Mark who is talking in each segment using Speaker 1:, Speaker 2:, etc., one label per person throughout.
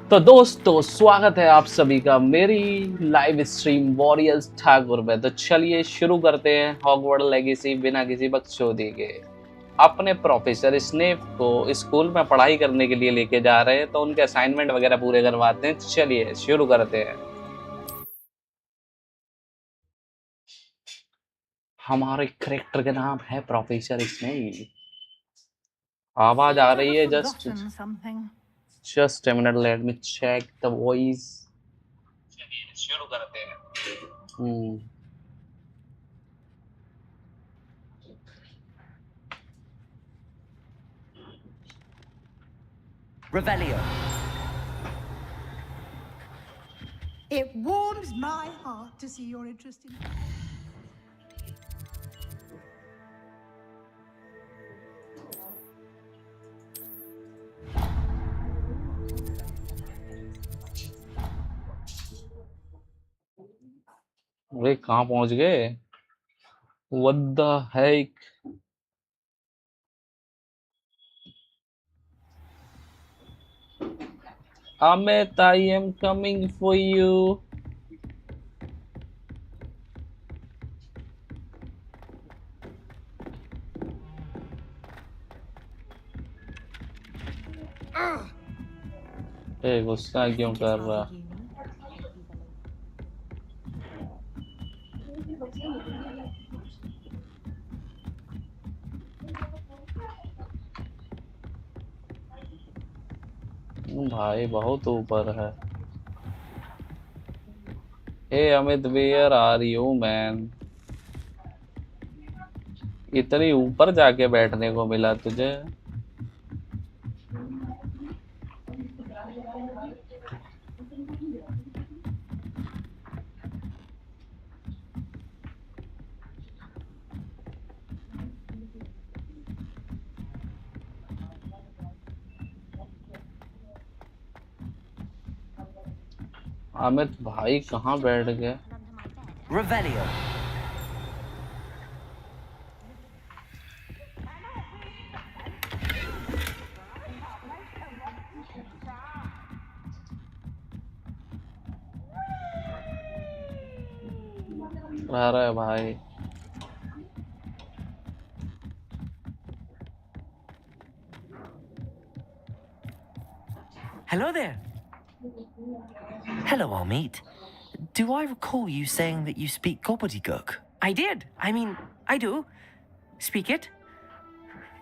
Speaker 1: तो दोस्तों स्वागत है आप सभी का मेरी लाइव स्ट्रीम वॉरियर्स ठाकुर में। तो चलिए शुरू करते हैं हॉगवर्ड लेगेसी बिना किसी बकचोदी के। अपने प्रोफेसर स्नेप को स्कूल में पढ़ाई करने के लिए लेके जा रहे हैं, तो उनके असाइनमेंट वगैरह पूरे करवाते हैं। चलिए शुरू करते हैं। हमारे करेक्टर का नाम है प्रोफेसर स्नेप। आवाज आ रही है just a minute, let me check the voice. चलिए शुरू करते हैं।
Speaker 2: Revelio.
Speaker 3: It warms my heart to see your interest in.
Speaker 1: वे कहाँ पहुंच गए? What the heck? Amit, I am coming for you. ए गुस्सा क्यों कर रहा? भाई बहुत ऊपर है। Hey Amit, where are you man? इतनी ऊपर जाके बैठने को मिला तुझे? अमित भाई कहाँ बैठ गए?
Speaker 2: Revelio.
Speaker 1: अरे भाई
Speaker 2: Hello there. Hello, Amit. Do I recall you saying that you speak gobbledygook? I did. I mean, I do. Speak it.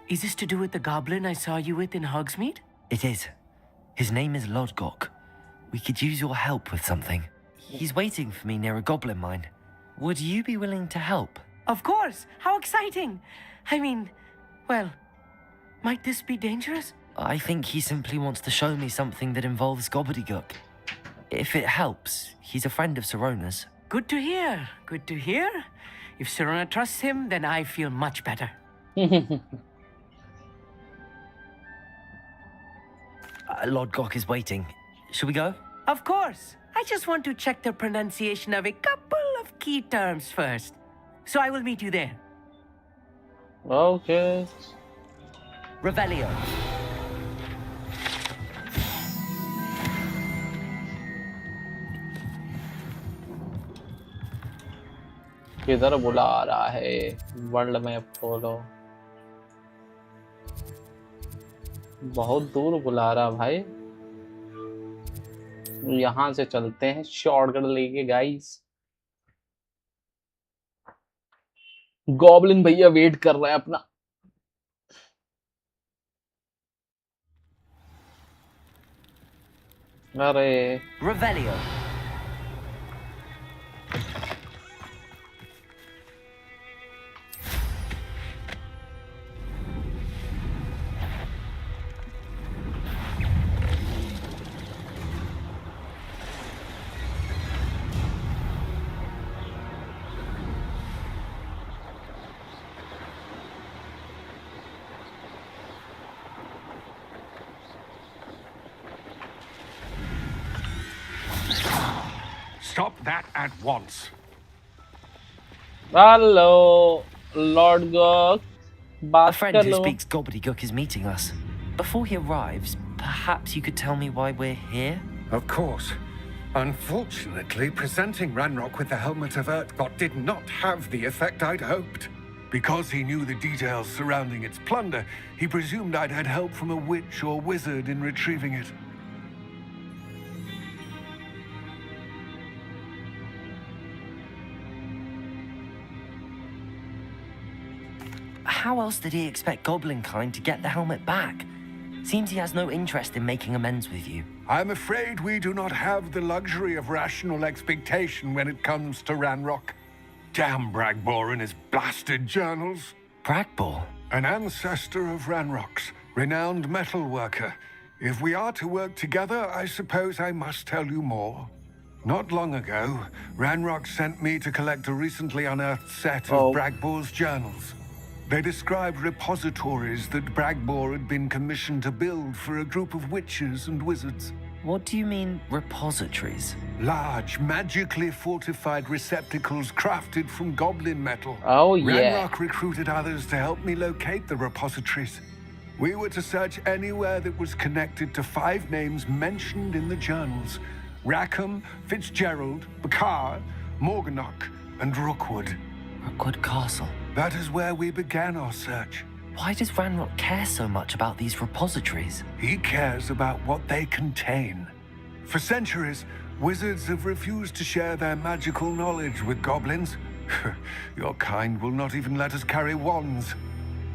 Speaker 2: Is this to do with the goblin I saw you with in Hogsmeade? It is. His name is Lodgok. We could use your help with something. He's waiting for me near a goblin mine. Would you be willing to help? Of course! How exciting! I mean, well, might this be dangerous? I think he simply wants to show me something that involves gobbledygook. If it helps, he's a friend of Sirona's. Good to hear. Good to hear. If Sirona trusts him, then I feel much better. Lodgok is waiting. Should we go? Of course. I just want to check the pronunciation of a couple of key terms first. So I will meet you there.
Speaker 1: Okay.
Speaker 2: Revelio.
Speaker 1: किधर बुला रहा है world map खोलो बहुत दूर बुला रहा भाई यहाँ से चलते हैं शॉर्टकट लेके गाइस गॉब्लिन भैया वेट कर रहे हैं अपना अरे
Speaker 2: Revelio.
Speaker 4: Stop that at once.
Speaker 1: Hello Lord Gogh
Speaker 2: A
Speaker 1: बात
Speaker 2: friend
Speaker 1: कर
Speaker 2: who
Speaker 1: low
Speaker 2: speaks gobbledygook is meeting us. Before he arrives, perhaps you could tell me why we're here?
Speaker 4: Of course. Unfortunately, presenting Ranrock with the Helmet of Urtkot did not have the effect I'd hoped. Because he knew the details surrounding its plunder, he presumed I'd had help from a witch or wizard in retrieving it.
Speaker 2: How else did he expect Goblinkind to get the helmet back? Seems he has no interest in making amends with you.
Speaker 4: I'm afraid we do not have the luxury of rational expectation when it comes to Ranrock. Damn Bragbor and his blasted journals.
Speaker 2: Bragbor?
Speaker 4: An ancestor of Ranrock's, renowned metal worker. If we are to work together, I suppose I must tell you more. Not long ago, Ranrock sent me to collect a recently unearthed set of Bragbor's journals. They described repositories that Bragbor had been commissioned to build for a group of witches and wizards.
Speaker 2: What do you mean, repositories?
Speaker 4: Large, magically fortified receptacles crafted from goblin metal.
Speaker 1: Oh, yeah.
Speaker 4: Ranrock recruited others to help me locate the repositories. We were to search anywhere that was connected to 5 names mentioned in the journals. Rackham, Fitzgerald, Bakar, Morganach, and Rookwood.
Speaker 2: Rookwood Castle.
Speaker 4: That is where we began our search.
Speaker 2: Why does Ranrock care so much about these repositories?
Speaker 4: He cares about what they contain. For centuries, wizards have refused to share their magical knowledge with goblins. Your kind will not even let us carry wands.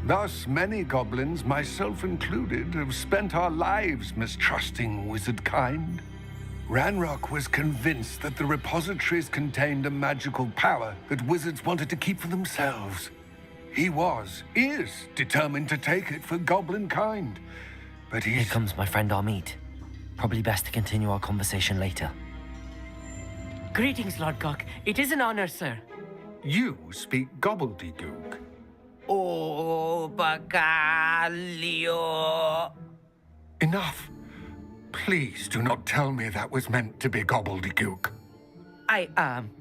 Speaker 4: Thus, many goblins, myself included, have spent our lives mistrusting wizard kind. Ranrock was convinced that the repositories contained a magical power that wizards wanted to keep for themselves. He is determined to take it for goblin kind. But
Speaker 2: Here comes my friend Amit. Probably best to continue our conversation later.
Speaker 5: Greetings, Lord Cock. It is an honor, sir.
Speaker 4: You speak gobbledygook.
Speaker 5: Oh, Bacalio.
Speaker 4: Enough. Please do not tell me that was meant to be gobbledygook.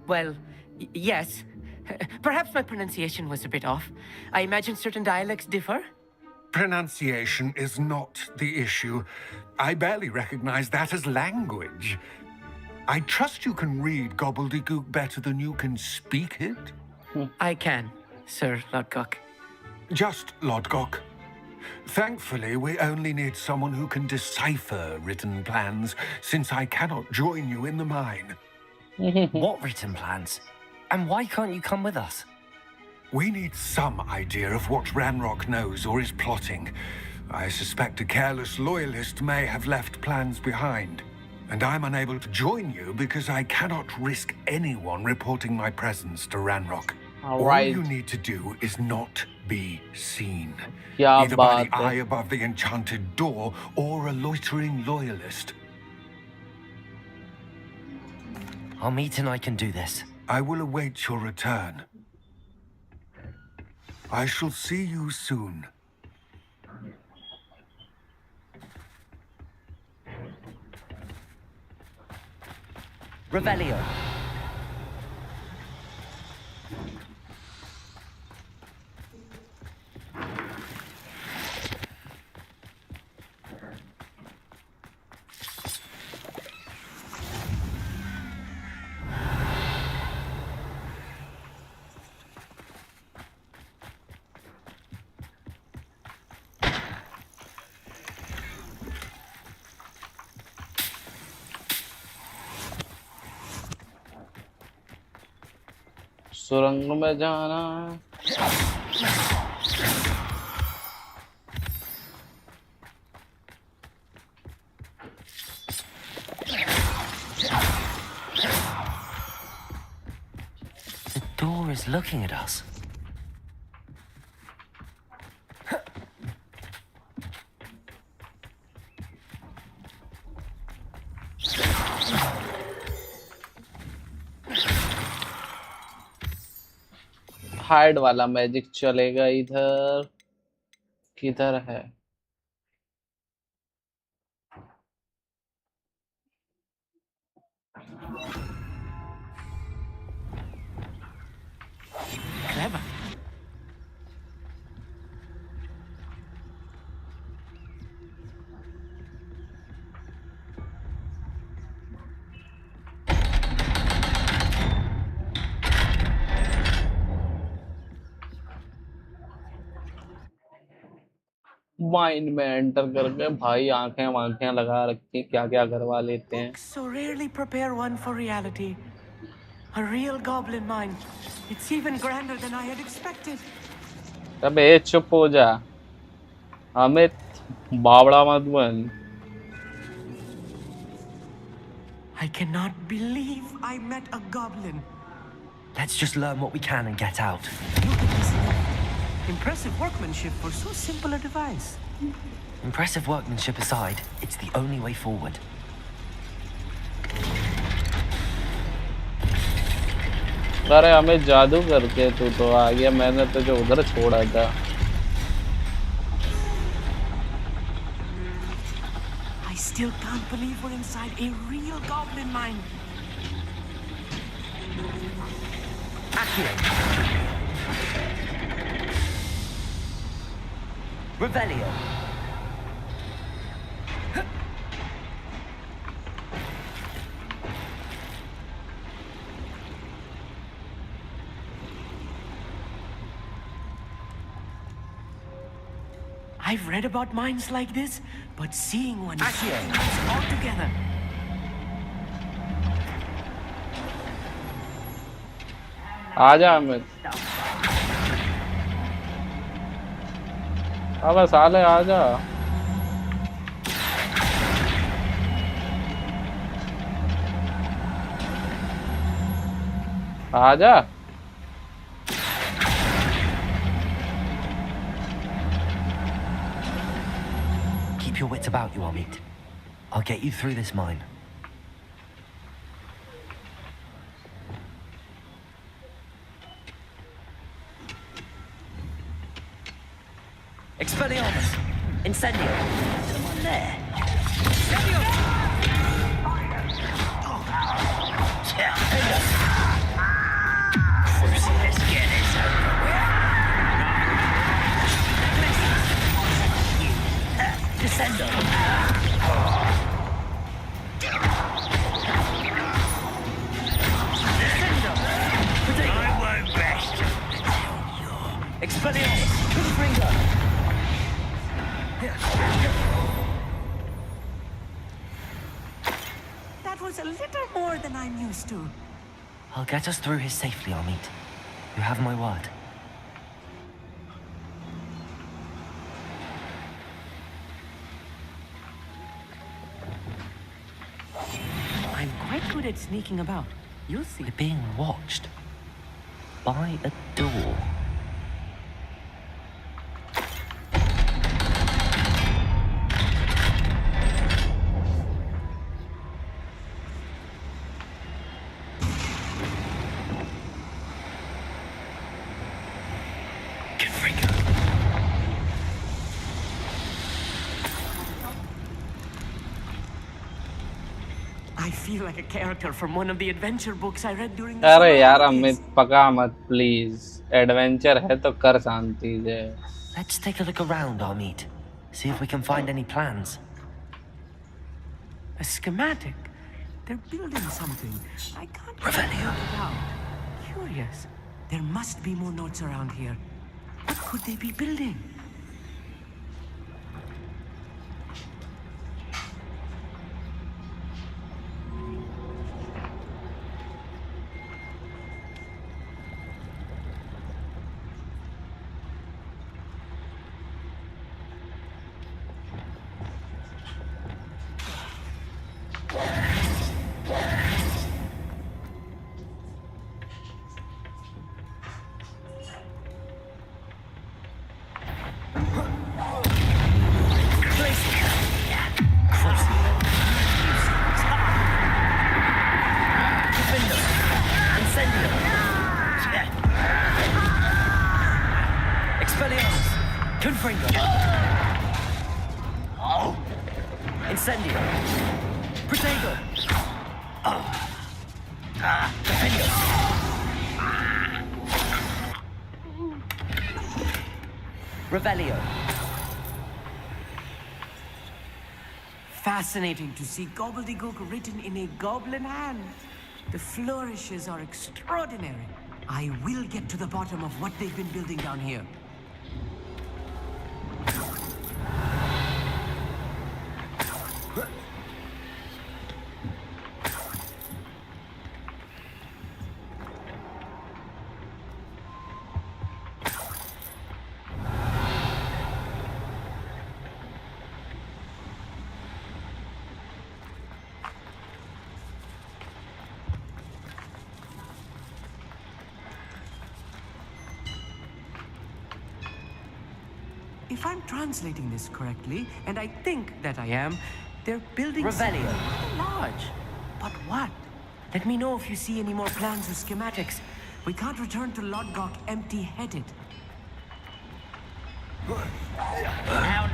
Speaker 5: Well, yes. Perhaps my pronunciation was a bit off. I imagine certain dialects differ.
Speaker 4: Pronunciation is not the issue. I barely recognize that as language. I trust you can read gobbledygook better than you can speak it?
Speaker 5: I can, Sir Lodgok.
Speaker 4: Just Lodgok. Thankfully, we only need someone who can decipher written plans, since I cannot join you in the mine.
Speaker 6: What written plans? And why can't you come with us?
Speaker 4: We need some idea of what Ranrock knows or is plotting. I suspect a careless loyalist may have left plans behind. And I'm unable to join you because I cannot risk anyone reporting my presence to Ranrock.
Speaker 1: All
Speaker 4: All
Speaker 1: right.
Speaker 4: you need to do is not be seen.
Speaker 1: क्या
Speaker 4: Either by
Speaker 1: बात
Speaker 4: the
Speaker 1: है?
Speaker 4: eye above the enchanted door or a loitering loyalist.
Speaker 6: Amit and I can do this.
Speaker 4: I will await your return. I shall see you soon.
Speaker 6: Revelio.
Speaker 1: सुरंग में जाना
Speaker 6: The door is looking at us.
Speaker 1: Hide वाला magic चलेगा इधर किधर है
Speaker 5: Clever.
Speaker 1: Mind में enter करके भाई आंखें वांखें लगा रखी क्या क्या करवा लेते हैं
Speaker 5: Books so rarely prepare one for reality. A real goblin mine. It's even grander than I had expected.
Speaker 1: अबे चुप हो जा अमित बावड़ा मत बन
Speaker 5: I cannot believe I met a goblin.
Speaker 6: Let's just learn what we can and get out.
Speaker 5: Look at this note. Impressive workmanship for so simple a device.
Speaker 6: Impressive workmanship aside, it's the only way forward.
Speaker 1: अरे हमें जादू करके तू तो आ गया मैंने तुझे उधर छोड़ा था
Speaker 5: I still can't believe we're inside a real goblin mine.
Speaker 6: Accio. Revelio.
Speaker 5: I've read about mines like this, but seeing one is
Speaker 6: Accio.
Speaker 5: something else altogether.
Speaker 1: आजा अमित अबे साले आजा आजा
Speaker 6: Keep your wits about you, Amit. I'll get you through this mine. Expelliarmus! Incendio! Someone there? Let's get this over with. Descendo!
Speaker 5: That was a little more than I'm used to.
Speaker 6: I'll get us through here safely, Amit. You have my word.
Speaker 5: I'm quite good at sneaking about. You'll see.
Speaker 6: We're being watched. By a door.
Speaker 5: I feel like a character from one of the adventure books I read during the
Speaker 1: अरे
Speaker 5: summer
Speaker 1: यार
Speaker 5: holidays.
Speaker 1: Amit पका मत please adventure है तो कर शांति से
Speaker 6: Let's take a look around, Amit. See if we can find any plans.
Speaker 5: A schematic. They're building something. I can't
Speaker 6: Revelio.
Speaker 5: figure it out. Curious. There must be more notes around here. What could they be building?
Speaker 6: Incendio. Protego. Defendo. Revelio.
Speaker 5: Fascinating to see gobbledygook written in a goblin hand. The flourishes are extraordinary. I will get to the bottom of what they've been building down here. If I'm translating this correctly, and I think that I am, they're building
Speaker 6: Revelio.
Speaker 5: something large. But what? Let me know if you see any more plans or schematics. We can't return to Lodgok empty-headed.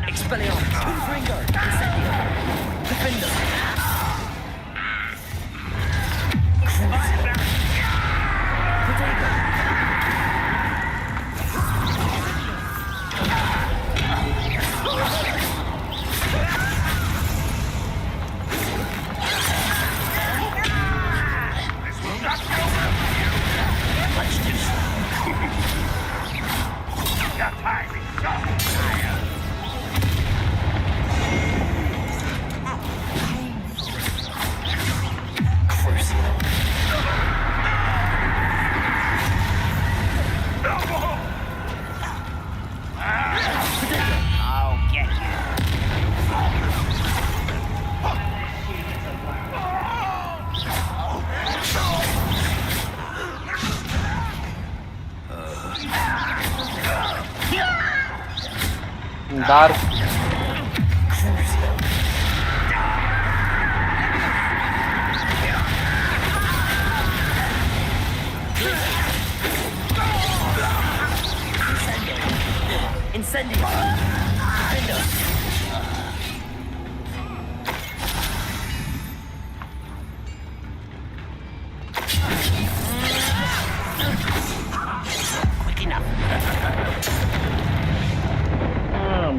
Speaker 6: Expelliarmus. Confringo. Incendio. Defendo. Protego.
Speaker 1: Dark
Speaker 6: Incendio. Defendo. Quick enough.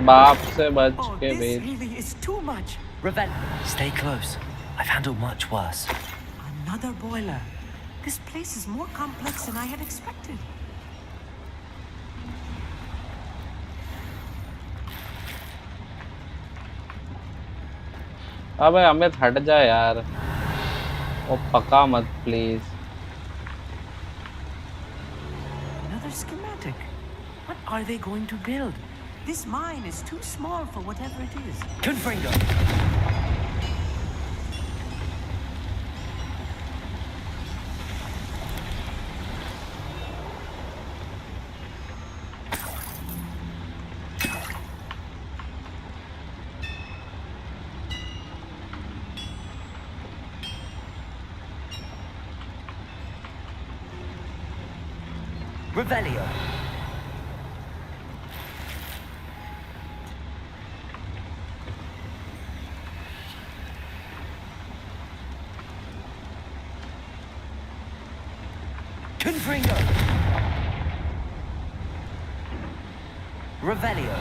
Speaker 1: बाप से बच
Speaker 5: Oh,
Speaker 1: के
Speaker 5: this
Speaker 1: भेज
Speaker 5: really is too much.
Speaker 6: Revel. Stay close. I've handled much worse.
Speaker 5: Another boiler. This place is more complex than I had expected.
Speaker 1: अबे अमित हट जा यार ओ पका मत please.
Speaker 5: Another schematic. What are they going to build? This mine is too small for whatever it is.
Speaker 2: Confringo. Revelio. Confringo. Revelio.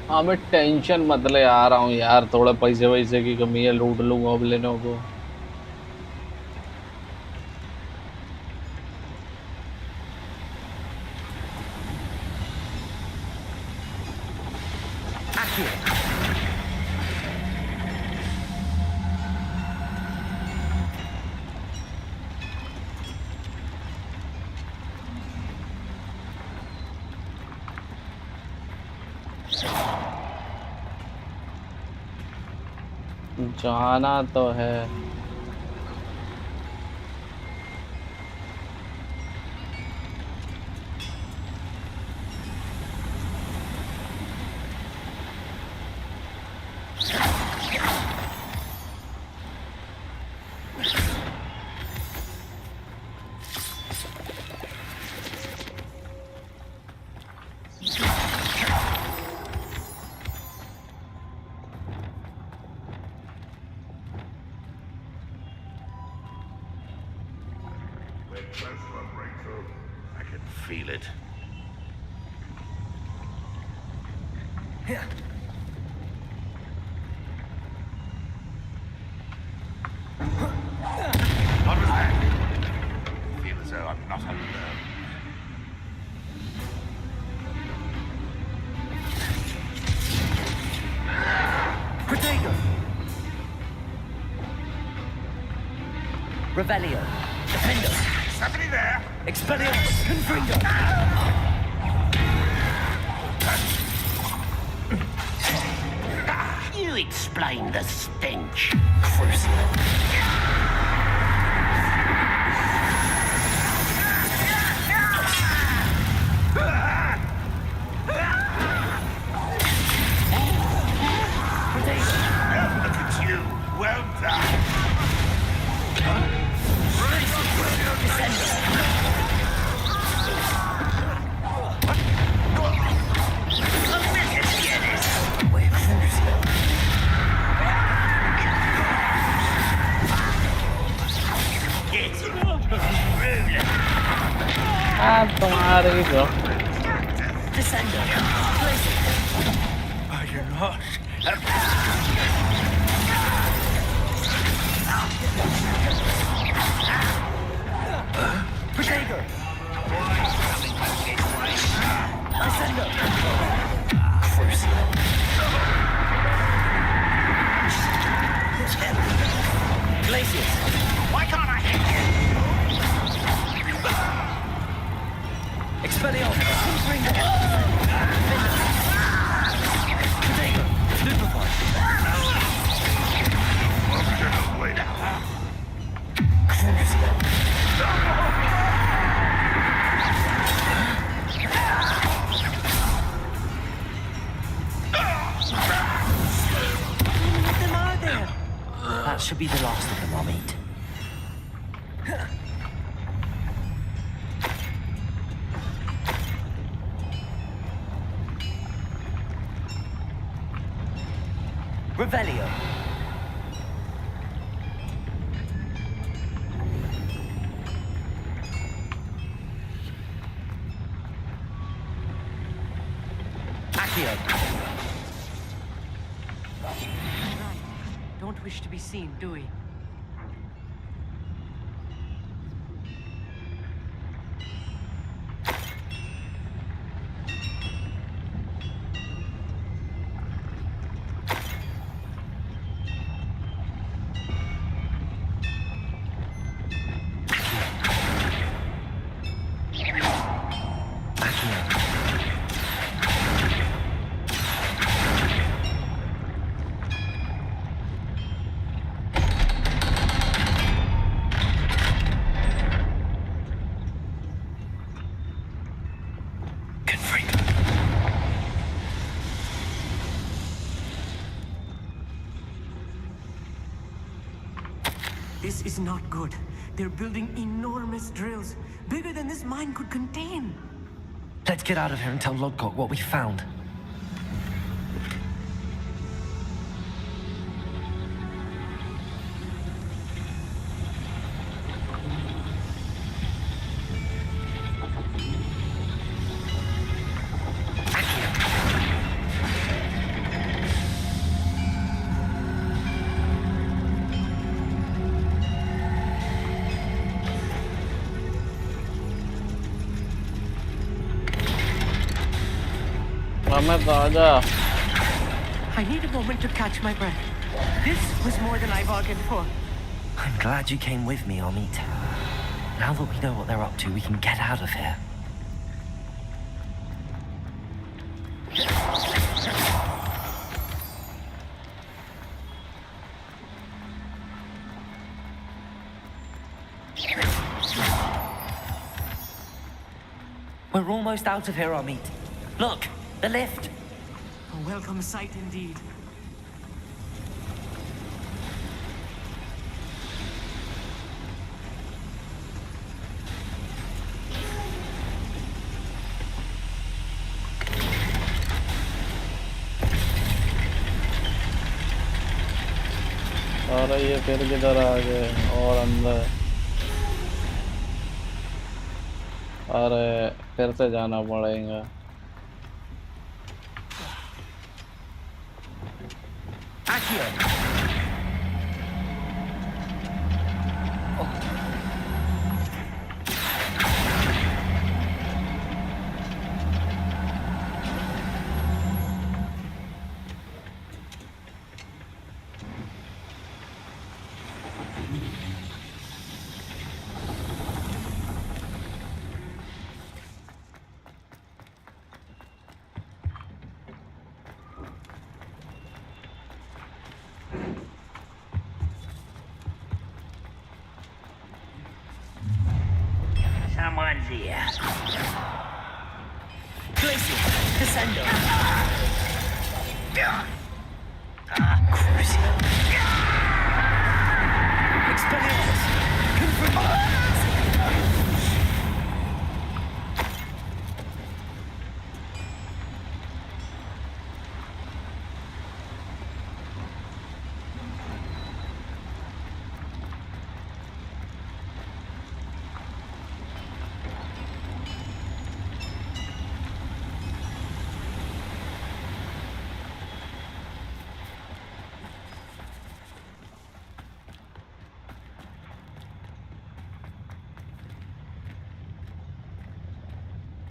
Speaker 1: हाँ मैं tension मत ले आ रहा हूँ यार, थोड़ा पैसे वैसे की कमी है, लूट लूंगा गॉब्लिनों को। जाना तो है।
Speaker 7: I can feel it. Not relax. I feel as though I'm not alone.
Speaker 2: Protego. Revelio. Defendo.
Speaker 7: Somebody there!
Speaker 2: Expelliarmus. Confringo.
Speaker 7: You explain the stench. Look at you. Well done.
Speaker 1: तुम्हारी जो
Speaker 2: Descendo.
Speaker 7: Are you not?
Speaker 2: Protego. Descendo. Glacius.
Speaker 7: Why can't I hit
Speaker 2: Expelliarmus. Confringo. Protego. Stupefy.
Speaker 5: What them are there?
Speaker 2: That should be the last of them, I'll meet. Revelio. Accio. Right. Don't wish to be seen, do we?
Speaker 5: This is not good. They're building enormous drills, bigger than this mine could contain.
Speaker 6: Let's get out of here and tell Lodcock what we found.
Speaker 1: Ahmed, आजा.
Speaker 2: I need a moment to catch my breath. This was more than I bargained for.
Speaker 6: I'm glad you came with me, Amit. Now that we know what they're up to, we can get out of here. We're almost out of here, Amit. Look, the lift.
Speaker 5: A welcome sight indeed.
Speaker 1: अरे ये फिर किधर आ गए और अंदर. अरे फिर से जाना पड़ेगा.
Speaker 8: Someone's here.
Speaker 2: Glacier, descendo.
Speaker 6: Cruising.
Speaker 2: Expelliarmus. Confirm.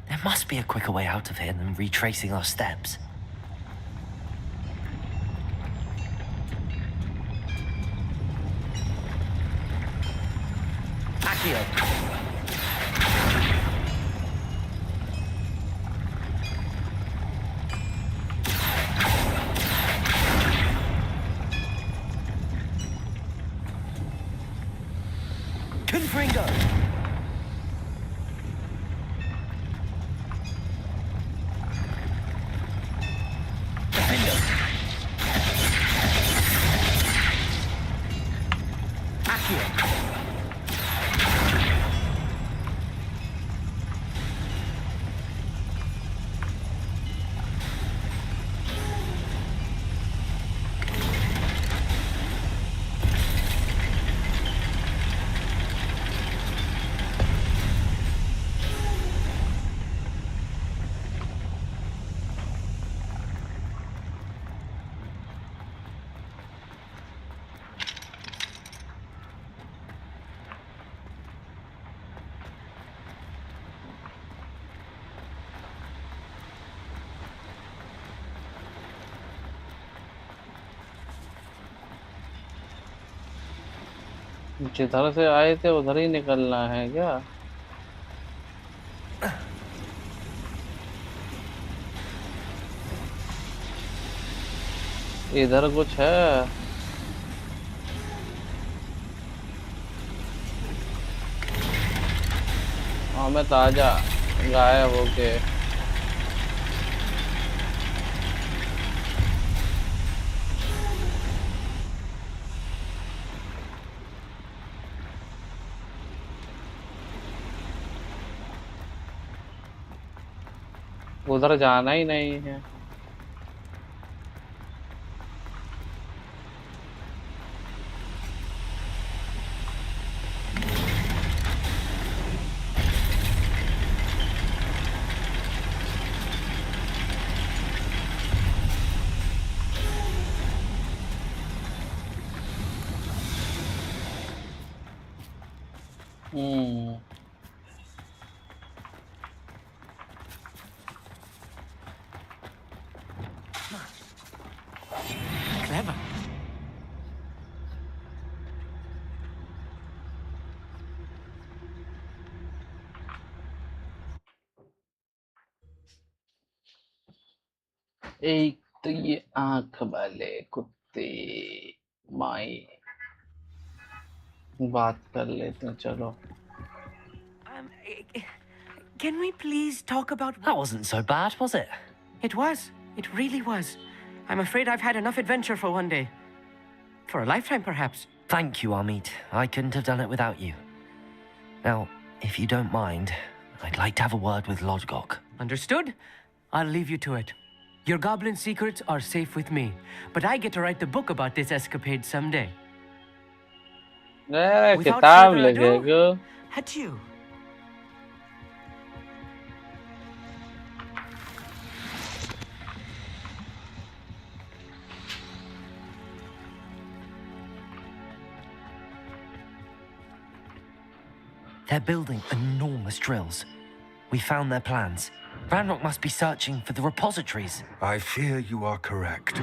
Speaker 6: There must be a quicker way out of here than retracing our steps. Accio. Confringo.
Speaker 1: जिधर से आए थे उधर ही निकलना है क्या? इधर कुछ है? हाँ मैं ताजा गायब होके। उधर जाना ही नहीं है। हम्म।
Speaker 5: Clever.
Speaker 1: एक तो ये आंख वाले कुत्ते माई बात कर लेते हैं चलो।
Speaker 2: Can we please talk about...
Speaker 6: That wasn't so bad, was it?
Speaker 2: It was. It really was. I'm afraid I've had enough adventure for one day. For a lifetime, perhaps.
Speaker 6: Thank you, Amit. I couldn't have done it without you. Now, if you don't mind, I'd like to have a word with Lodgok.
Speaker 2: Understood? I'll leave you to it. Your goblin secrets are safe with me, but I get to write the book about this escapade someday.
Speaker 1: Without
Speaker 2: किताब
Speaker 1: further ado,
Speaker 2: लिखेगा। Adieu.
Speaker 6: They're building enormous drills. We found their plans. Ranrock must be searching for the repositories.
Speaker 4: I fear you are correct.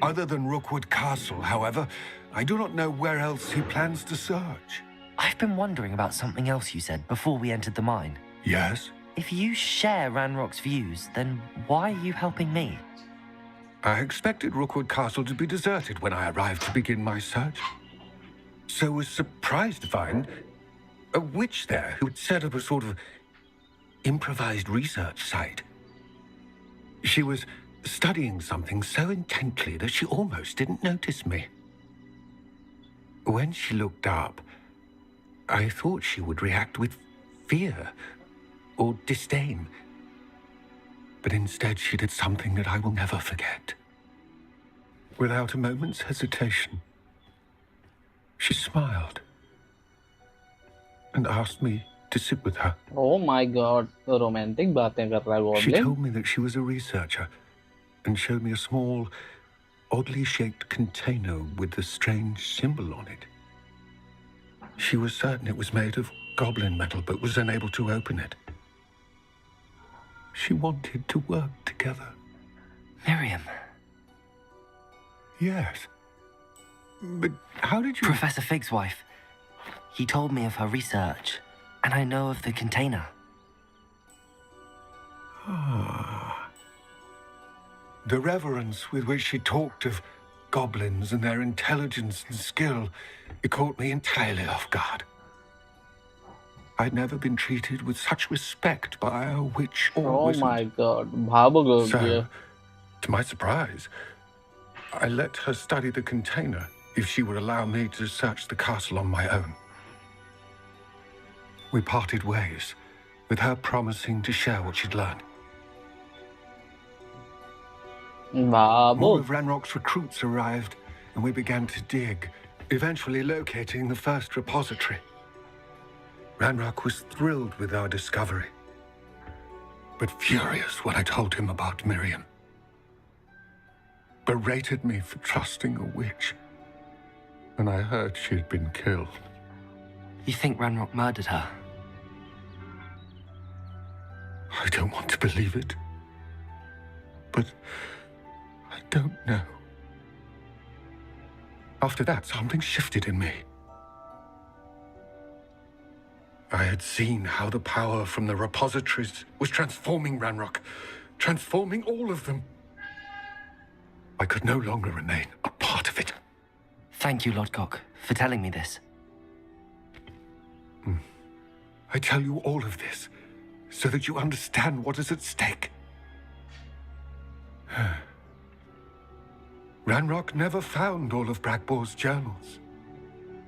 Speaker 4: Other than Rookwood Castle, however, I do not know where else he plans to search.
Speaker 6: I've been wondering about something else you said before we entered the mine.
Speaker 4: Yes?
Speaker 6: If you share Ranrock's views, then why are you helping me?
Speaker 4: I expected Rookwood Castle to be deserted when I arrived to begin my search. So was surprised to find a witch there who had set up a sort of improvised research site. She was studying something so intently that she almost didn't notice me. When she looked up, I thought she would react with fear or disdain. But instead she did something that I will never forget. Without a moment's hesitation, she smiled and asked me to sit with her.
Speaker 1: Oh my god, romantic बातें कर रहा है
Speaker 4: She
Speaker 1: Goblin।
Speaker 4: told me that she was a researcher and showed me a small, oddly shaped container with a strange symbol on it. She was certain it was made of goblin metal, but was unable to open it. She wanted to work together.
Speaker 6: Miriam.
Speaker 4: Yes. But how did you...
Speaker 6: Professor Fig's wife. He told me of her research, and I know of the container.
Speaker 4: Ah. The reverence with which she talked of goblins and their intelligence and skill, it caught me entirely off guard. I'd never been treated with such respect by a witch or
Speaker 1: Oh
Speaker 4: wizard.
Speaker 1: my god, भावुक हो
Speaker 4: So,
Speaker 1: गया।
Speaker 4: to my surprise, I let her study the container if she would allow me to search the castle on my own. We parted ways, with her promising to share what she'd learned. More
Speaker 1: भावुक।
Speaker 4: of Ranrock's recruits arrived, and we began to dig, eventually locating the first repository. Ranrock was thrilled with our discovery, but furious when I told him about Miriam. Berated me for trusting a witch, and I heard she had been killed.
Speaker 6: You think Ranrock murdered her?
Speaker 4: I don't want to believe it, but I don't know. After that, something shifted in me. I had seen how the power from the repositories was transforming Ranrock, transforming all of them. I could no longer remain a part of it.
Speaker 6: Thank you, Lodgok, for telling me this.
Speaker 4: I tell you all of this so that you understand what is at stake. Ranrock never found all of Bragbor's journals,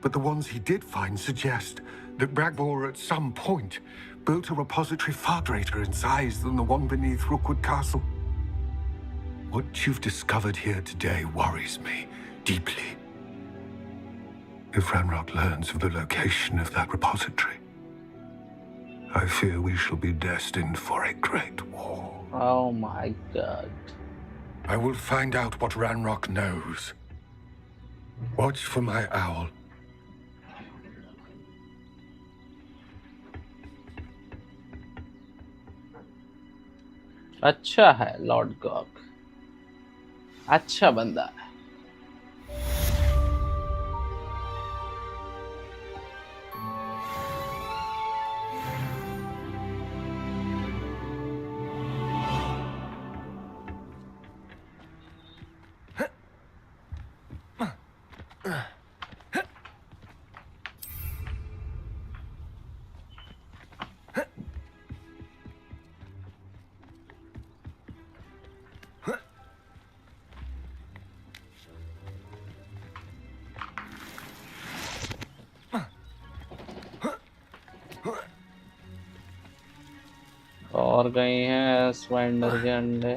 Speaker 4: but the ones he did find suggest that Bragbor at some point built a repository far greater in size than the one beneath Rookwood Castle. What you've discovered here today worries me deeply. If Ranrock learns of the location of that repository, I fear we shall be destined for a great war.
Speaker 1: Oh my god.
Speaker 4: I will find out what Ranrock knows. Watch for my owl.
Speaker 1: अच्छा है Lord Gogh, अच्छा बंदा है। और गए हैं स्वेंडर के अंडे।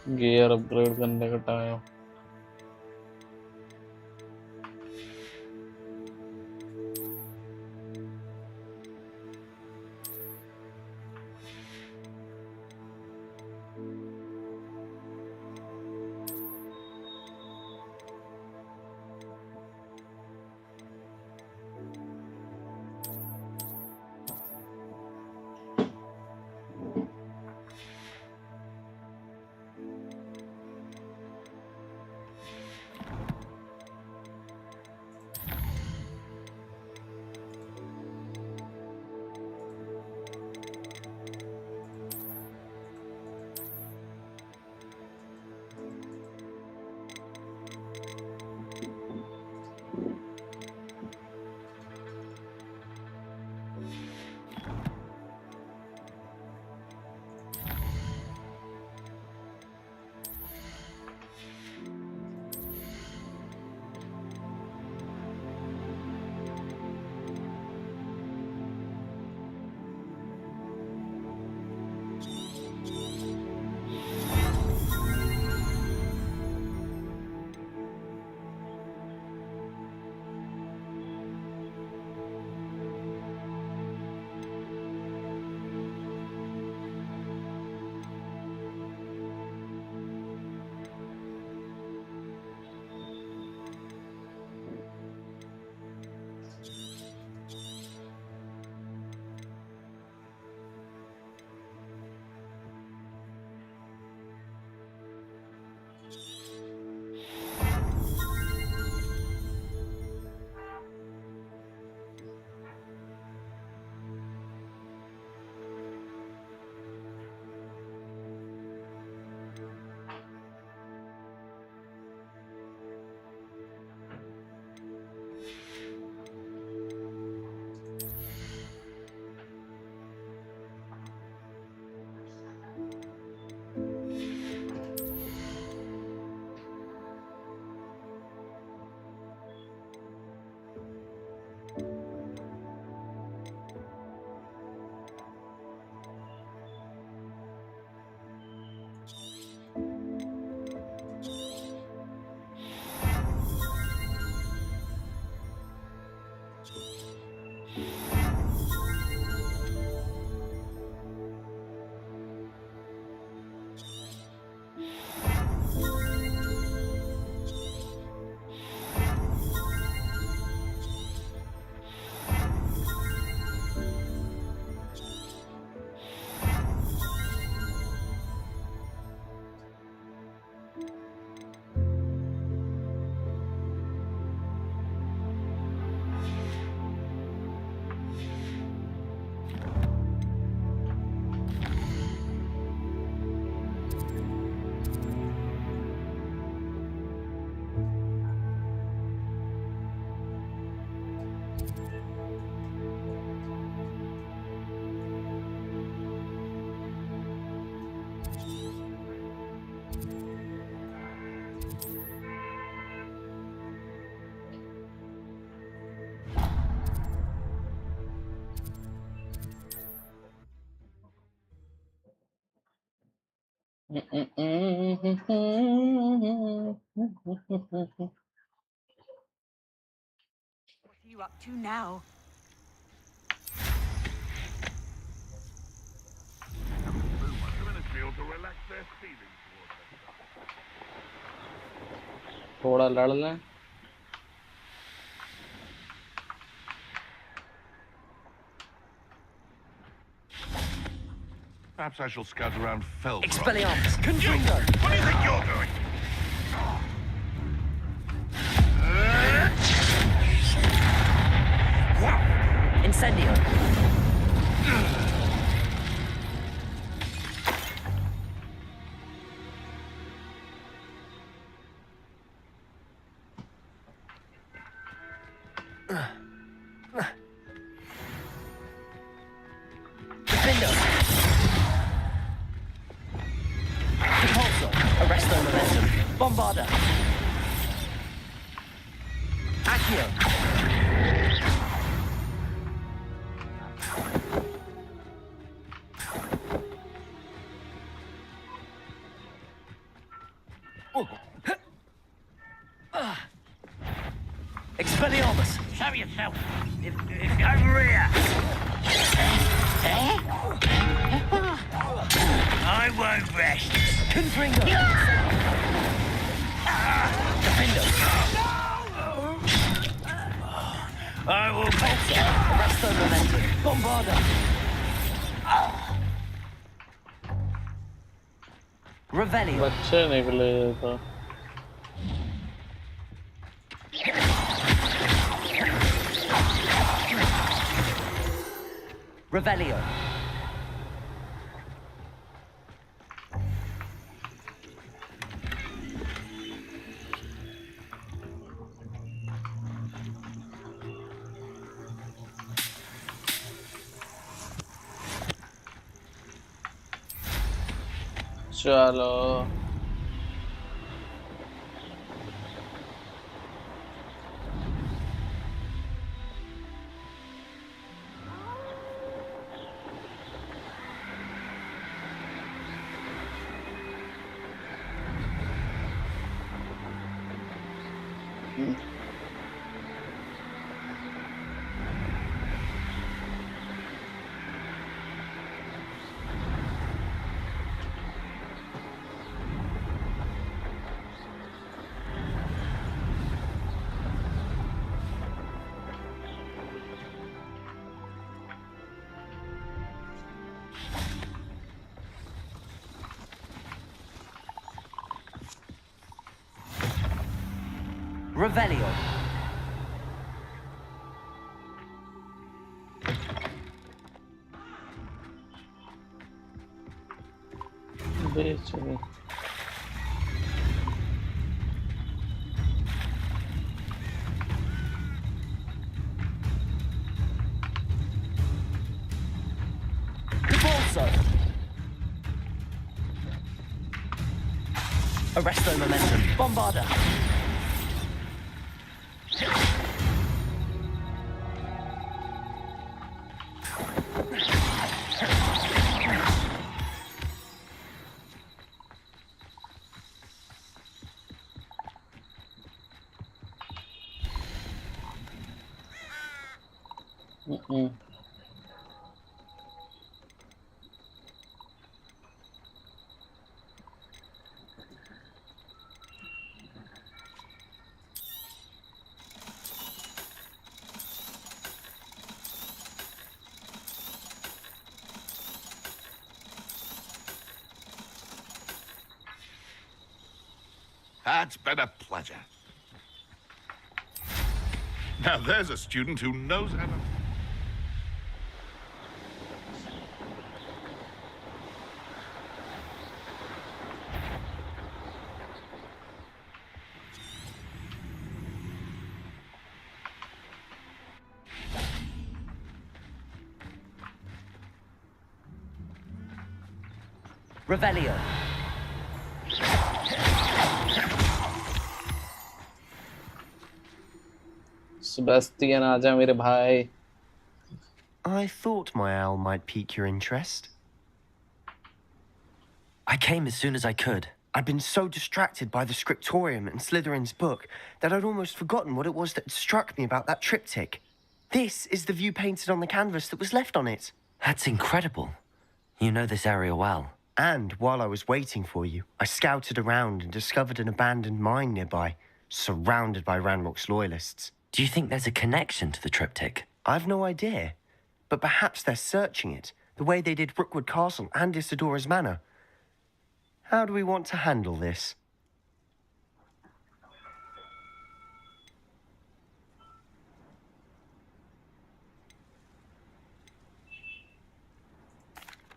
Speaker 1: गियर अपग्रेड करने का time.
Speaker 3: What are you up to now?
Speaker 1: थोड़ा लड़ लें.
Speaker 4: Perhaps I shall scout around Felcroft.
Speaker 6: Expelliarmus!
Speaker 7: What do you think you're doing?
Speaker 6: Incendio! Defendo! Repulsor! Arresto momentum! Bombarda! Accio! Expelliarmus!
Speaker 2: Show yourself. Over here. I won't rest.
Speaker 6: Confringo! Defendo!
Speaker 2: I will make you.
Speaker 6: Arresto momentum! Bombarda! Revelio!
Speaker 1: बच्चे निकले तो.
Speaker 6: Revelio!
Speaker 1: चलो.
Speaker 6: Revelio!
Speaker 1: बेच दे.
Speaker 6: Repulsor! Arresto momentum! Bombarda!
Speaker 7: That's been a pleasure. Now there's a student who knows how to...
Speaker 6: Revelio!
Speaker 1: Sebastian आजा मेरे भाई.
Speaker 6: I thought my owl might pique your interest. I came as soon as I could.
Speaker 8: I'd been so distracted by the scriptorium and Slytherin's book that I'd almost forgotten what it was that struck me about that triptych. This is the view painted on the canvas that was left on it.
Speaker 6: That's incredible. You know this area well.
Speaker 8: And while I was waiting for you, I scouted around and discovered an abandoned mine nearby, surrounded by Ranrock's loyalists.
Speaker 6: Do you think there's a connection to the triptych?
Speaker 8: I've no idea, but perhaps they're searching it, the way they did Rookwood Castle and Isidora's Manor. How do we want to handle this?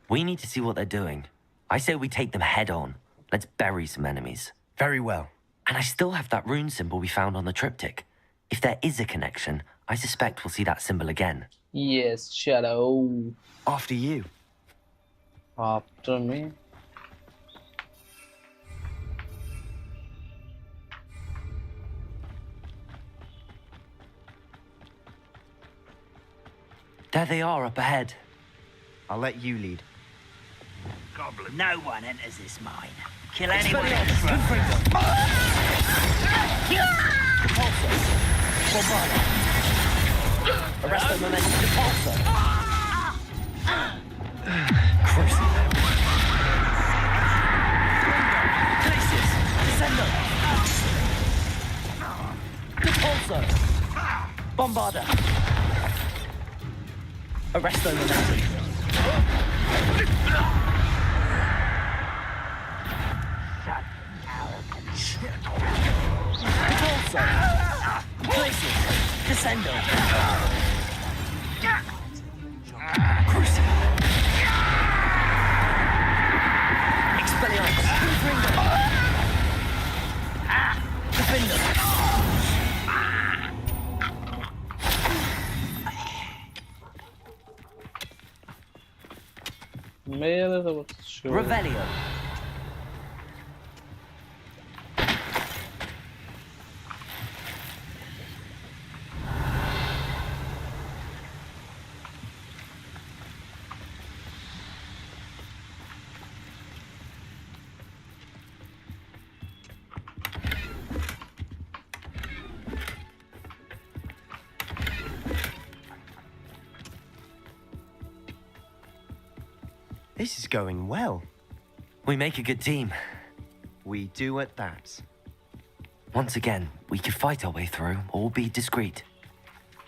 Speaker 6: We need to see what they're doing. I say we take them head on. Let's bury some enemies.
Speaker 8: Very well.
Speaker 6: And I still have that rune symbol we found on the triptych. If there is a connection, I suspect we'll see that symbol again.
Speaker 1: Yes, chalo.
Speaker 8: After you.
Speaker 1: After me.
Speaker 6: There they are up ahead.
Speaker 8: I'll let you lead.
Speaker 7: Goblin.
Speaker 9: No one enters this mine. Kill anyone else.
Speaker 2: Arrest them and then Depulso.
Speaker 6: Crucifix.
Speaker 2: Glacius, Descendo. Depulso. Bombarda. Arresto Momentum. Depulso. Glacius, Descendo. Crucifix. Expelliarmus. Confringo. Defender.
Speaker 1: मेरे तो बस show.
Speaker 2: Revelio.
Speaker 8: This is going well.
Speaker 6: We make a good team.
Speaker 8: We do at that.
Speaker 6: Once again, we could fight our way through or be discreet.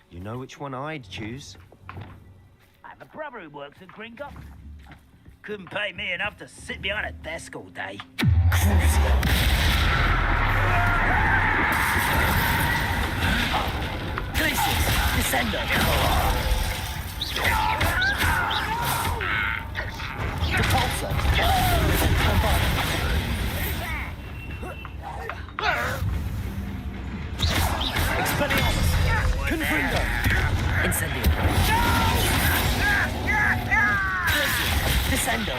Speaker 8: You know which one I'd choose?
Speaker 9: I have a brother who works at Gringotts. Couldn't pay me enough to sit behind a desk all day.
Speaker 2: Glacius, Descendo. Depulso. Bombarda. Expelliarmus. Confringo. Incendio. Glacius, Descendo.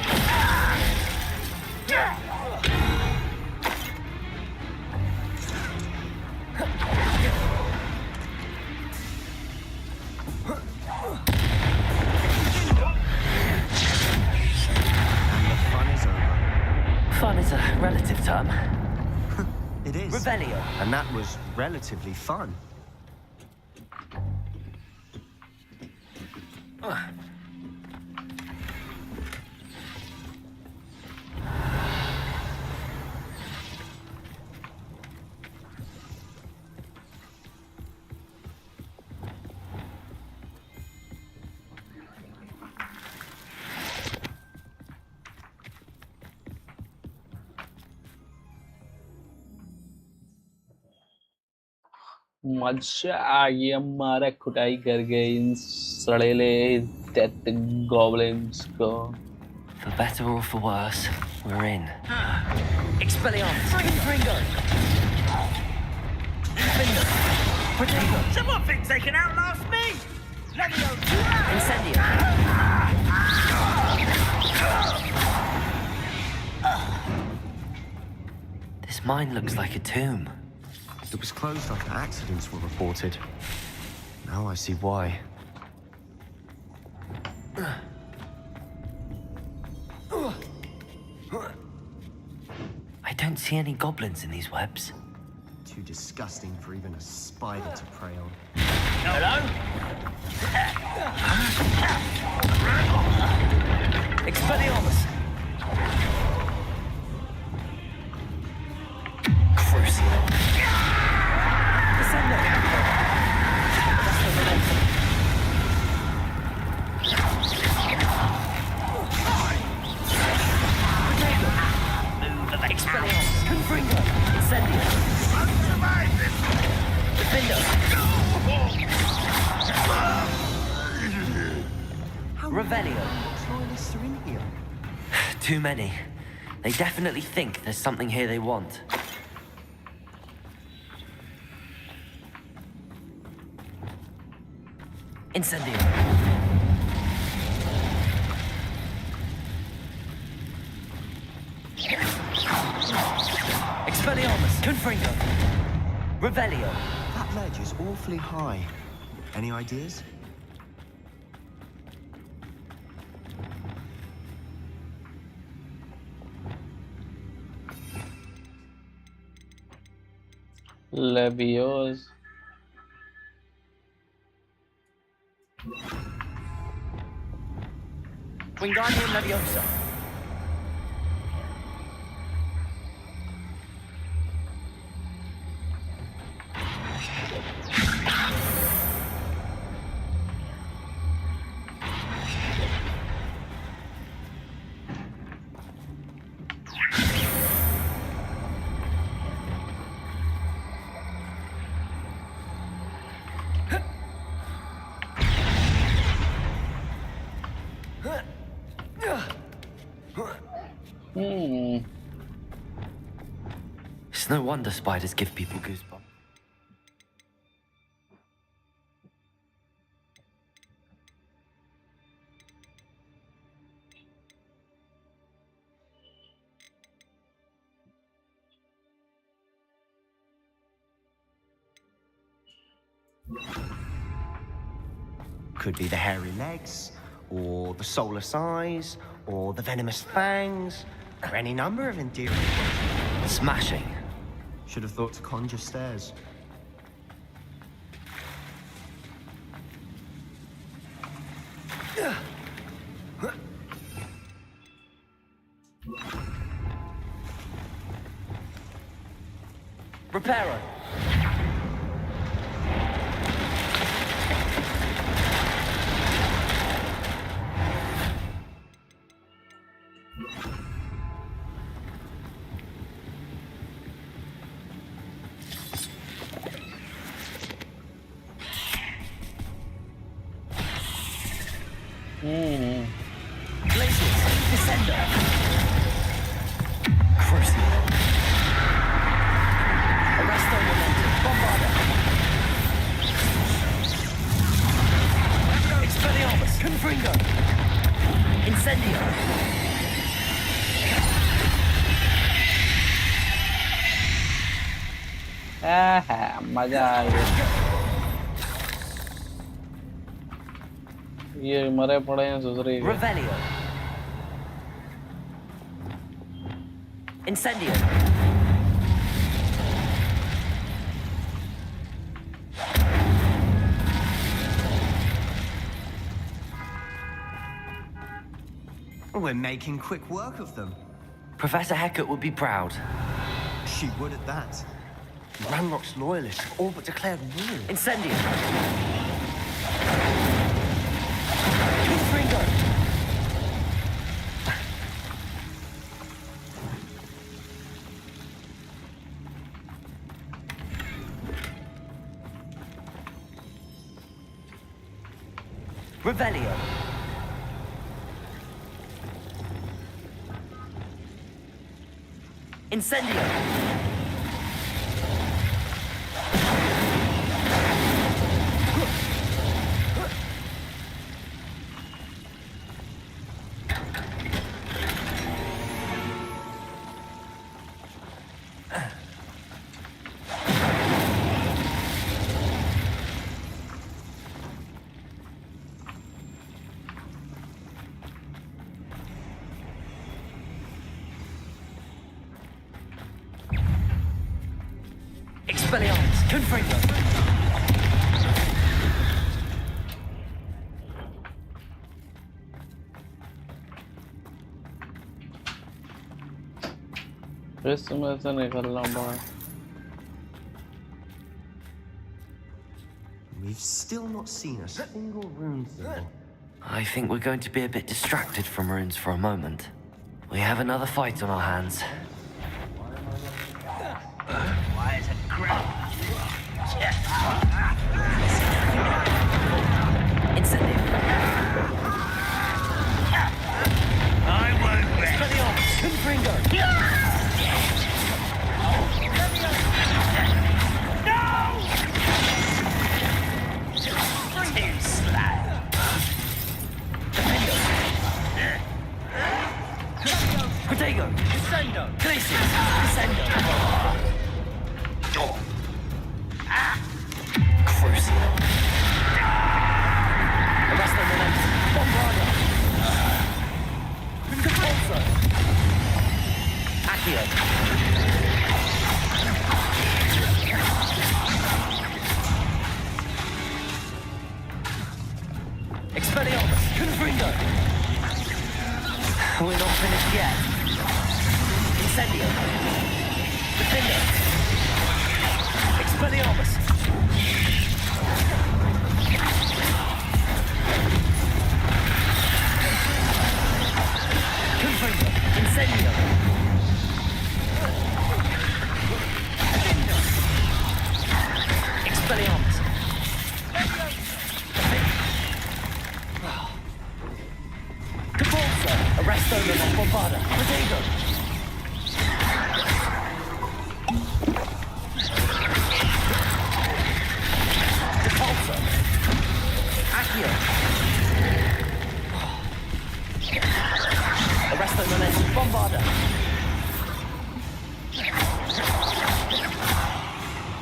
Speaker 2: Fun is a relative term.
Speaker 8: It is.
Speaker 2: Revelio.
Speaker 8: And that was relatively fun.
Speaker 1: मजा आ गया मारा कुटाई कर गए इन सड़ेले death goblins को.
Speaker 6: For better or for worse, we're in.
Speaker 2: Expelliarmus. Confringo. Defender. Protego.
Speaker 9: Someone thinks they can outlast me!
Speaker 2: Incendio.
Speaker 6: This mine looks like a tomb.
Speaker 8: It was closed after accidents were reported. Now I see why.
Speaker 6: see any goblins in these webs.
Speaker 8: Too disgusting for even a spider to prey on.
Speaker 9: Hello?
Speaker 2: Expelliarmus! Crucial. Descendo! Expelliarmus! Confringo! Incendio! Defendo! Revelio!
Speaker 8: Loyalists are in here.
Speaker 6: Too many. They definitely think there's something here they want. Incendio! Expelliarmus! Confringo! Revelio!
Speaker 8: That ledge is awfully high. Any ideas?
Speaker 1: Levios.
Speaker 2: Wingardium Leviosa!
Speaker 6: It's no wonder spiders give people goosebumps.
Speaker 8: Could be the hairy legs, or the soulless eyes, or the venomous fangs, or any number of endearing.
Speaker 6: Smashing.
Speaker 8: Should have thought to conjure stairs.
Speaker 2: Reparo! Glacius! Descendo! Crucial! Arresto Momentum! Bombarda! Expelliarmus! Confringo! Incendio!
Speaker 1: मजा आ गया। ये मरे पड़े हैं सुसरी के।
Speaker 2: Revelio! Incendio!
Speaker 8: We're making quick work of them.
Speaker 6: Professor Hecat would be proud.
Speaker 8: She would at that. Ranrock's loyalists have all but declared war.
Speaker 2: Incendio! Confringo! Revelio! Incendio!
Speaker 6: Expelliarmus! Confringo!
Speaker 1: इसमें से निकलना बाहर।
Speaker 8: We've still not seen a single rune symbol.
Speaker 6: I think we're going to be a bit distracted from runes for a moment. We have another fight on our hands.
Speaker 9: Why is it crap?
Speaker 6: Incendio!
Speaker 9: I won't rest.
Speaker 6: Expelliarmus! Confringo!
Speaker 9: Too slow.
Speaker 6: Protego! Descendo! Glacius! Descendo! Crucial! Arresto Momentum! Bombarda! Capulso! Accio! Expelliarmus! Confringo! We're not finished yet. Incendio! Defender! Expelliarmus! Confringo! Incendio! Expelliarmus! Capulso! Arresto non bombarda! Protego! Capulso! Accio! Arresto non bombarda!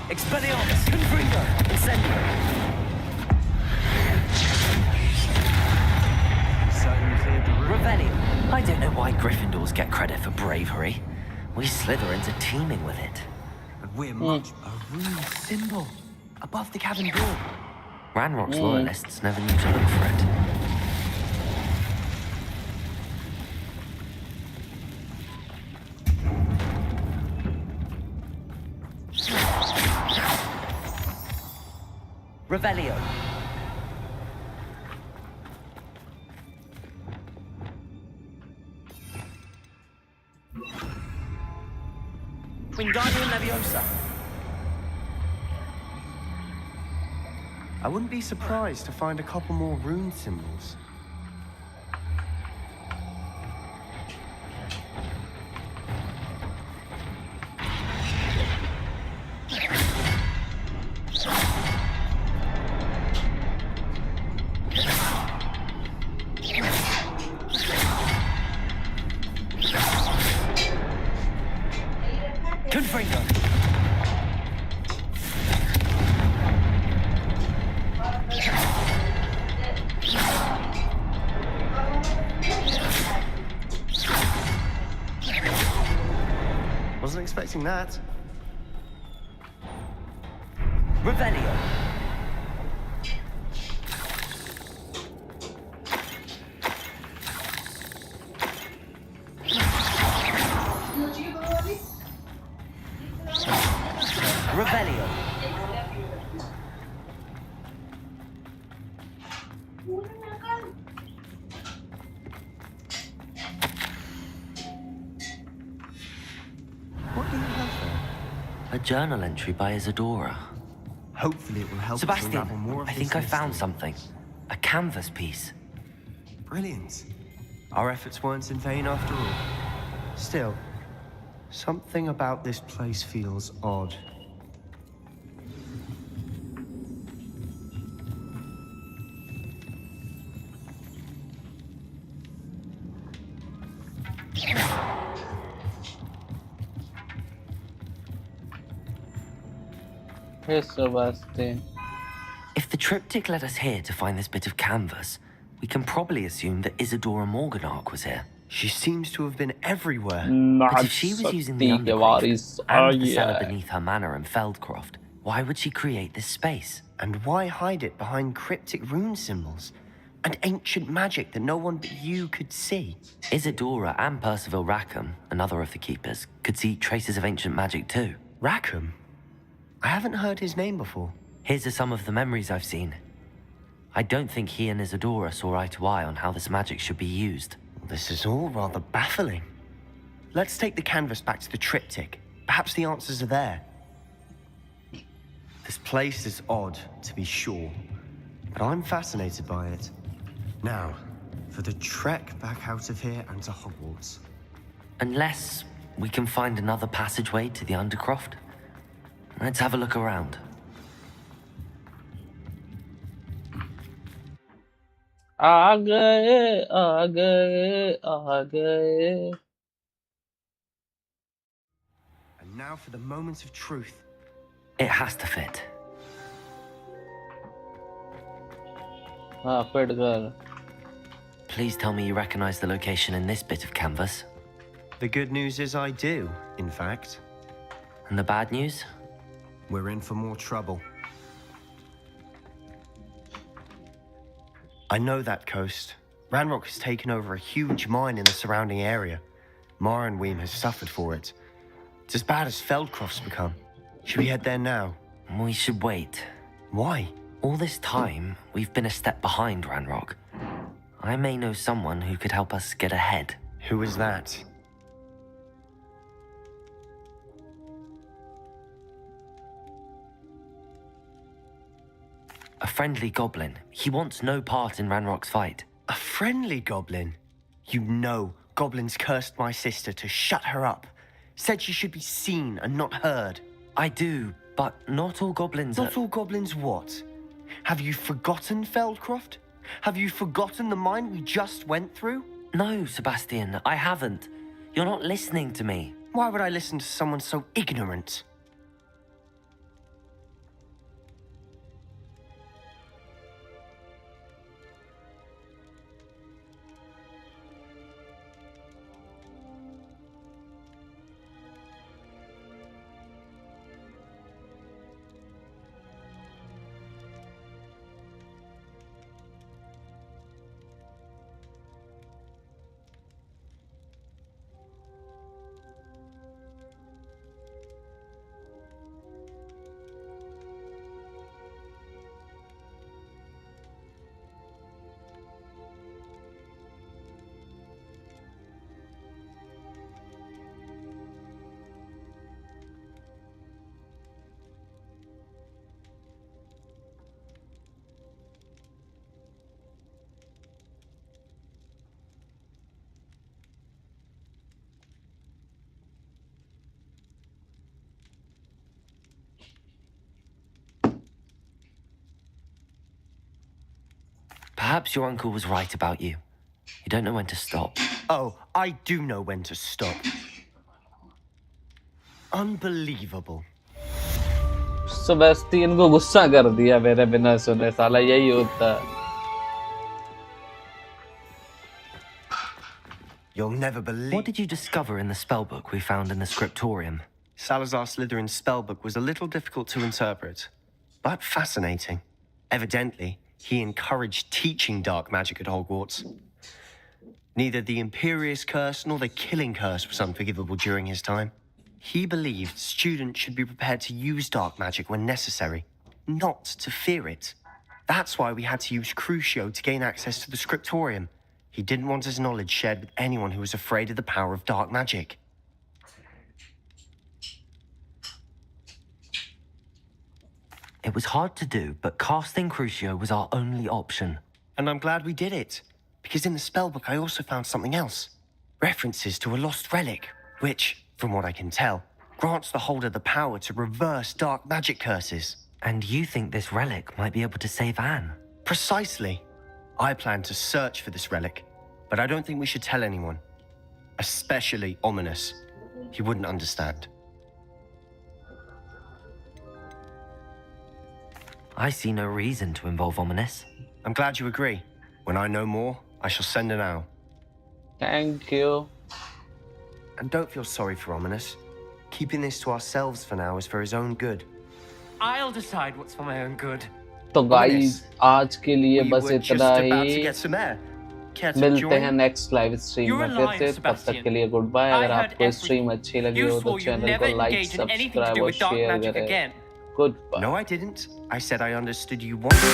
Speaker 6: Expelliarmus! Confringo! Incendio! Revelio. I don't know why Gryffindors get credit for bravery. We Slytherins are teeming with it.
Speaker 8: And we're much a rune symbol above the cavern door.
Speaker 6: Ranrock's loyalists never knew to look for it. Revelio. Wingardium Leviosa.
Speaker 8: I wouldn't be surprised to find a couple more rune symbols.
Speaker 6: Confringo.
Speaker 8: Wasn't expecting that.
Speaker 6: Revelio. Revelio.
Speaker 8: What do you have there?
Speaker 6: A journal entry by Isadora.
Speaker 8: Hopefully it will help us
Speaker 6: Sebastian,
Speaker 8: unravel more of
Speaker 6: I
Speaker 8: this
Speaker 6: think I
Speaker 8: mystery.
Speaker 6: found something. A canvas piece.
Speaker 8: Brilliant. Our efforts weren't in vain after all. Still, something about this place feels odd.
Speaker 1: Hey, Sebastian.
Speaker 6: If the triptych led us here to find this bit of canvas, we can probably assume that Isadora Morganach was here.
Speaker 8: She seems to have been everywhere.
Speaker 6: But if she was using the undercroft and the cellar beneath her manor in Feldcroft, why would she create this space?
Speaker 8: And why hide it behind cryptic rune symbols and ancient magic that no one but you could see?
Speaker 6: Isadora and Percival Rackham, another of the keepers, could see traces of ancient magic too.
Speaker 8: Rackham? I haven't heard his name before.
Speaker 6: His are some of the memories I've seen. I don't think he and Isadora saw eye to eye on how this magic should be used.
Speaker 8: This is all rather baffling. Let's take the canvas back to the triptych. Perhaps the answers are there. This place is odd, to be sure, but I'm fascinated by it. Now, for the trek back out of here and to Hogwarts.
Speaker 6: Unless we can find another passageway to the Undercroft. Let's have a look around.
Speaker 1: आ गए आ गए आ गए.
Speaker 8: And now for the moment of truth.
Speaker 6: It has to fit.
Speaker 1: हाँ fit कर.
Speaker 6: Please tell me you recognize the location in this bit of canvas.
Speaker 8: The good news is I do, in fact.
Speaker 6: And the bad news?
Speaker 8: We're in for more trouble. I know that coast. Ranrock has taken over a huge mine in the surrounding area. Mornweem has suffered for it. It's as bad as Feldcroft's become. Should we head there now?
Speaker 6: We should wait.
Speaker 8: Why?
Speaker 6: All this time, we've been a step behind Ranrock. I may know someone who could help us get ahead.
Speaker 8: Who is that?
Speaker 6: A friendly goblin. He wants no part in Ranrock's fight.
Speaker 8: A friendly goblin? You know, goblins cursed my sister to shut her up. Said she should be seen and not heard.
Speaker 6: I do, but not all goblins
Speaker 8: Not all goblins what? Have you forgotten Feldcroft? Have you forgotten the mine we just went through?
Speaker 6: No, Sebastian, I haven't. You're not listening to me.
Speaker 8: Why would I listen to someone so ignorant?
Speaker 6: Perhaps your uncle was right about you. You don't know when to stop.
Speaker 8: Oh, I do know when to stop. Unbelievable.
Speaker 1: Sebastian को गुस्सा कर दिया मेरे बिना सुने. साला यही होता है.
Speaker 8: You'll never believe...
Speaker 6: What did you discover in the spellbook we found in the scriptorium?
Speaker 8: Salazar Slytherin's spellbook was a little difficult to interpret, but fascinating. Evidently, he encouraged teaching dark magic at Hogwarts. Neither the Imperious Curse nor the Killing Curse was unforgivable during his time. He believed students should be prepared to use dark magic when necessary, not to fear it. That's why we had to use Crucio to gain access to the scriptorium. He didn't want his knowledge shared with anyone who was afraid of the power of dark magic.
Speaker 6: It was hard to do, but casting Crucio was our only option.
Speaker 8: And I'm glad we did it, because in the spellbook I also found something else. References to a lost relic, which, from what I can tell, grants the holder the power to reverse dark magic curses.
Speaker 6: And you think this relic might be able to save Anne?
Speaker 8: Precisely. I plan to search for this relic, but I don't think we should tell anyone. Especially Ominous. He wouldn't understand.
Speaker 6: I see no reason to involve Ominous.
Speaker 8: I'm glad you agree. When I know more, I shall send an owl.
Speaker 1: Thank you.
Speaker 8: And don't feel sorry for Ominous. Keeping this to ourselves for now is for his own good.
Speaker 2: I'll decide what's for my own good.
Speaker 1: तो guys आज के लिए
Speaker 8: We
Speaker 1: बस
Speaker 8: were just
Speaker 1: इतना
Speaker 8: about to
Speaker 1: he.
Speaker 8: get some air. Care to
Speaker 1: मिलते
Speaker 8: join?
Speaker 1: हैं next live stream
Speaker 2: You're
Speaker 1: में फिर
Speaker 2: alive,
Speaker 1: से। तब तक
Speaker 2: Sebastian.
Speaker 1: के लिए गुड बाय।
Speaker 2: I
Speaker 1: अगर
Speaker 2: heard
Speaker 1: आपको
Speaker 2: everything.
Speaker 1: स्ट्रीम अच्छी लगी
Speaker 2: You
Speaker 1: हो तो
Speaker 2: swore you'd
Speaker 1: चैनल
Speaker 2: never
Speaker 1: को like
Speaker 2: engage in anything to
Speaker 1: subscribe
Speaker 2: do
Speaker 1: और
Speaker 2: with dark
Speaker 1: शेयर
Speaker 2: magic
Speaker 1: करें।
Speaker 2: again.
Speaker 1: Good bye.
Speaker 8: No, I didn't. I said I understood you wanted.